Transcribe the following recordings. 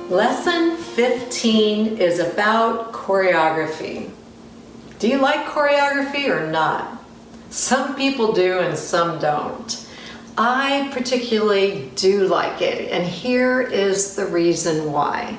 Lesson 15 is about choreography. Do you like choreography or not? Some people do and some don't. I particularly do like it, and here is the reason why.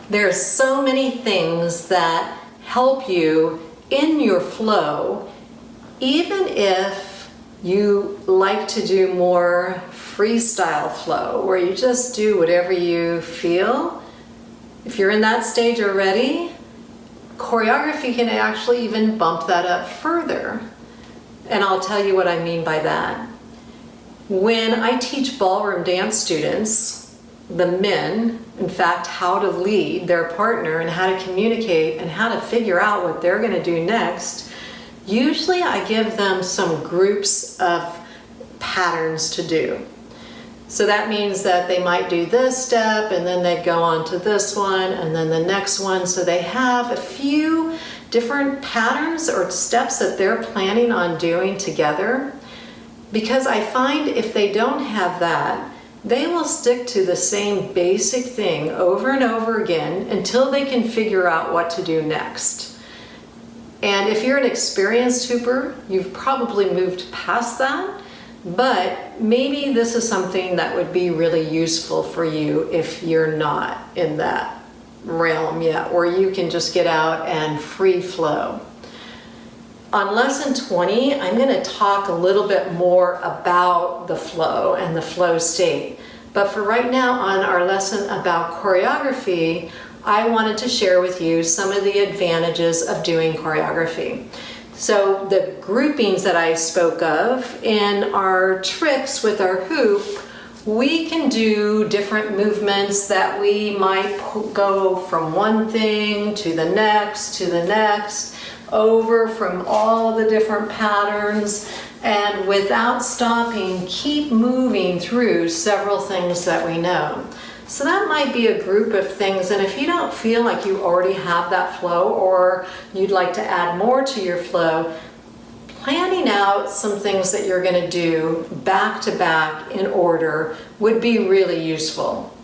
There are so many things that help you in your flow, even if you like to do more freestyle flow, where you just do whatever you feel. If you're in that stage already, choreography can actually even bump that up further. And I'll tell you what I mean by that. When I teach ballroom dance students, the men, in fact, how to lead their partner and how to communicate and how to figure out what they're going to do next, usually I give them some groups of patterns to do. So that means that they might do this step and then they'd go on to this one and then the next one. So they have a few different patterns or steps that they're planning on doing together. Because I find if they don't have that, they will stick to the same basic thing over and over again until they can figure out what to do next. And if you're an experienced hooper, you've probably moved past that, but maybe this is something that would be really useful for you if you're not in that realm yet, or you can just get out and free flow. On lesson 20, I'm going to talk a little bit more about the flow and the flow state. But for right now, on our lesson about choreography, I wanted to share with you some of the advantages of doing choreography. So the groupings that I spoke of in our tricks with our hoop, we can do different movements that we might go from one thing to the next, over from all the different patterns, and without stopping, keep moving through several things that we know. So that might be a group of things, and if you don't feel like you already have that flow or you'd like to add more to your flow, planning out some things that you're going to do back to back in order would be really useful.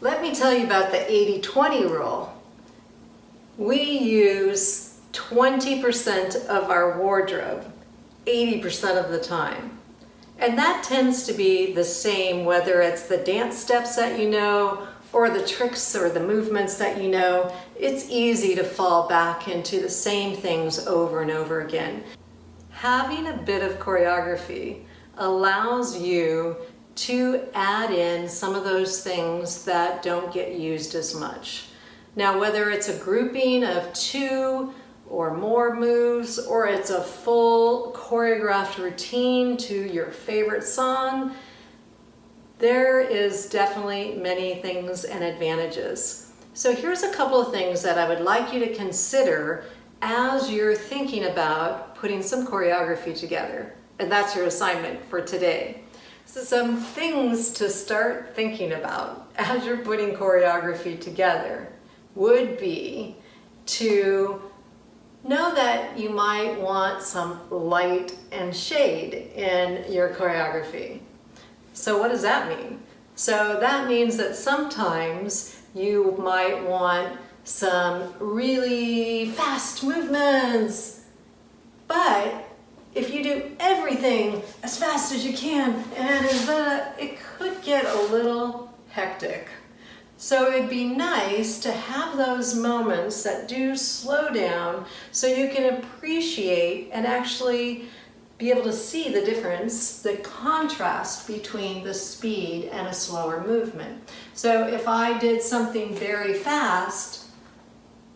Let me tell you about the 80-20 rule. We use 20% of our wardrobe 80% of the time. And that tends to be the same whether it's the dance steps that you know or the tricks or the movements that you know. It's easy to fall back into the same things over and over again. Having a bit of choreography allows you to add in some of those things that don't get used as much. Now, whether it's a grouping of 2 or more moves, or it's a full choreographed routine to your favorite song, there is definitely many things and advantages. So here's a couple of things that I would like you to consider as you're thinking about putting some choreography together. And that's your assignment for today. So some things to start thinking about as you're putting choreography together would be to know that you might want some light and shade in your choreography. So what does that mean? So that means that sometimes you might want some really fast movements, but if you do everything as fast as you can, it could get a little hectic. So it'd be nice to have those moments that do slow down so you can appreciate and actually be able to see the difference, the contrast between the speed and a slower movement. So if I did something very fast,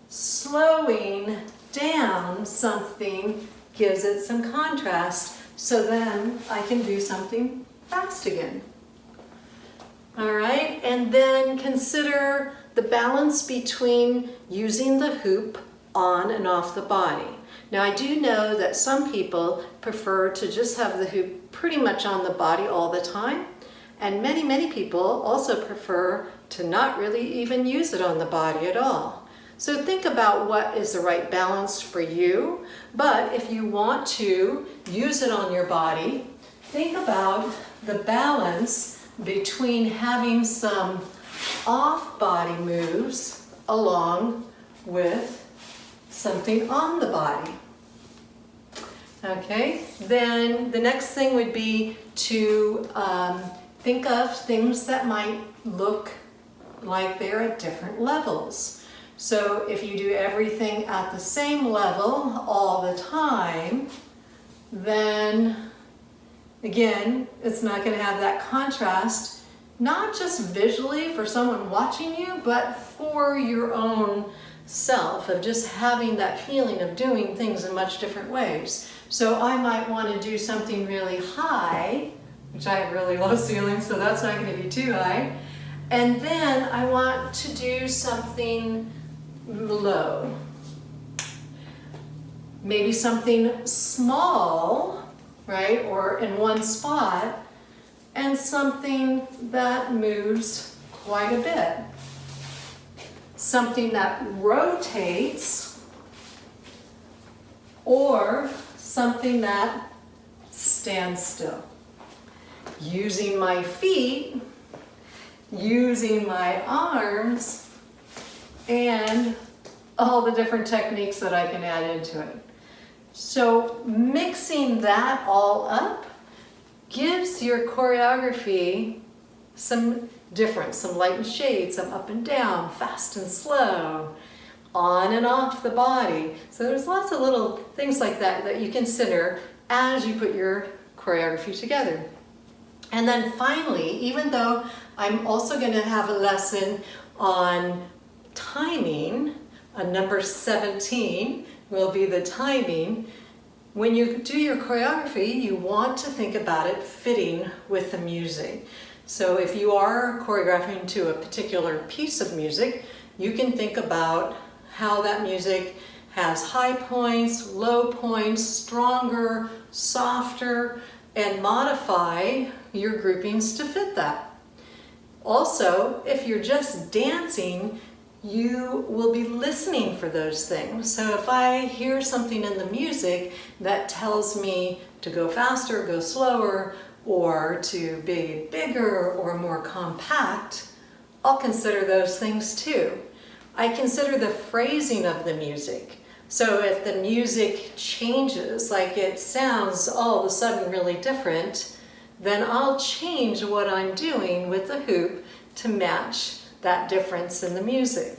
slowing down something gives it some contrast, so then I can do something fast again. All right, and then consider the balance between using the hoop on and off the body. Now, I do know that some people prefer to just have the hoop pretty much on the body all the time, and many people also prefer to not really even use it on the body at all. So think about what is the right balance for you, but if you want to use it on your body, think about the balance between having some off-body moves along with something on the body. Okay, then the next thing would be to think of things that might look like they're at different levels. So if you do everything at the same level all the time, then again, it's not going to have that contrast, not just visually for someone watching you, but for your own self, of just having that feeling of doing things in much different ways. So I might want to do something really high, which I have really low ceilings, so that's not going to be too high. And then I want to do something low. Maybe something small, right, or in one spot, and something that moves quite a bit. Something that rotates, or something that stands still. Using my feet, using my arms, and all the different techniques that I can add into it. So mixing that all up gives your choreography some difference, some light and shade, some up and down, fast and slow, on and off the body. So there's lots of little things like that that you consider as you put your choreography together. And then finally, even though I'm also going to have a lesson on timing, number 17 will be the timing. When you do your choreography, you want to think about it fitting with the music. So if you are choreographing to a particular piece of music, you can think about how that music has high points, low points, stronger, softer, and modify your groupings to fit that. Also, if you're just dancing, you will be listening for those things. So if I hear something in the music that tells me to go faster, go slower, or to be bigger or more compact, I'll consider those things too. I consider the phrasing of the music. So if the music changes, like it sounds all of a sudden really different, then I'll change what I'm doing with the hoop to match that difference in the music.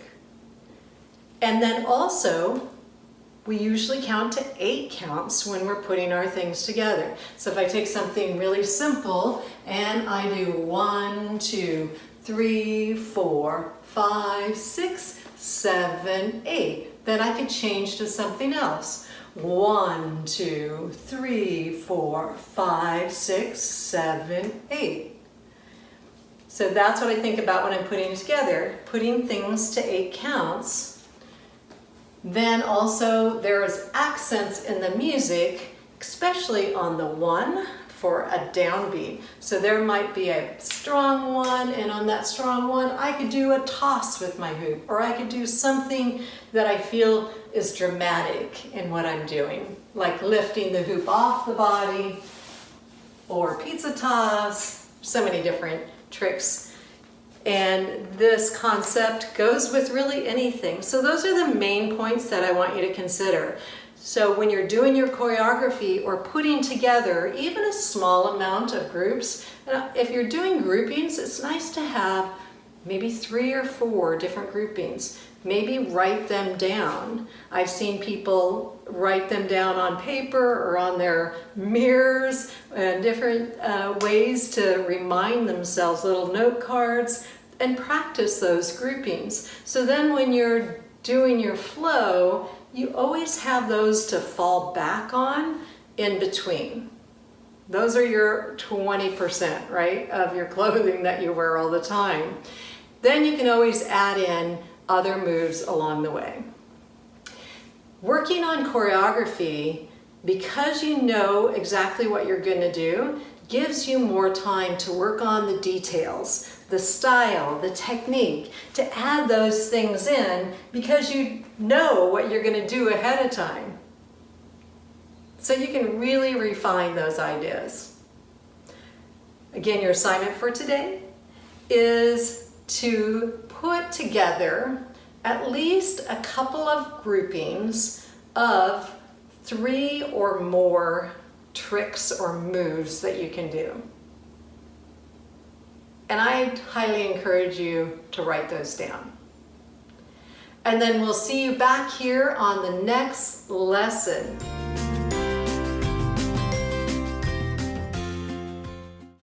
And then also, we usually count to 8 counts when we're putting our things together. So if I take something really simple and I do 1, 2, 3, 4, 5, 6, 7, 8, then I could change to something else. 1, 2, 3, 4, 5, 6, 7, 8. So that's what I think about when I'm putting it together, putting things to 8 counts. Then also there's accents in the music, especially on the 1 for a downbeat. So there might be a strong 1, and on that strong 1 I could do a toss with my hoop, or I could do something that I feel is dramatic in what I'm doing, like lifting the hoop off the body, or pizza toss, so many different tricks. And this concept goes with really anything. So those are the main points that I want you to consider. So when you're doing your choreography or putting together even a small amount of groups, if you're doing groupings, it's nice to have maybe 3 or 4 different groupings. Maybe write them down. I've seen people write them down on paper or on their mirrors, and different ways to remind themselves, little note cards, and practice those groupings. So then when you're doing your flow, you always have those to fall back on in between. Those are your 20%, right, of your clothing that you wear all the time. Then you can always add in other moves along the way. Working on choreography, because you know exactly what you're going to do, gives you more time to work on the details, the style, the technique, to add those things in because you know what you're going to do ahead of time. So you can really refine those ideas. Again, your assignment for today is to put together at least a couple of groupings of 3 or more tricks or moves that you can do. And I highly encourage you to write those down. And then we'll see you back here on the next lesson.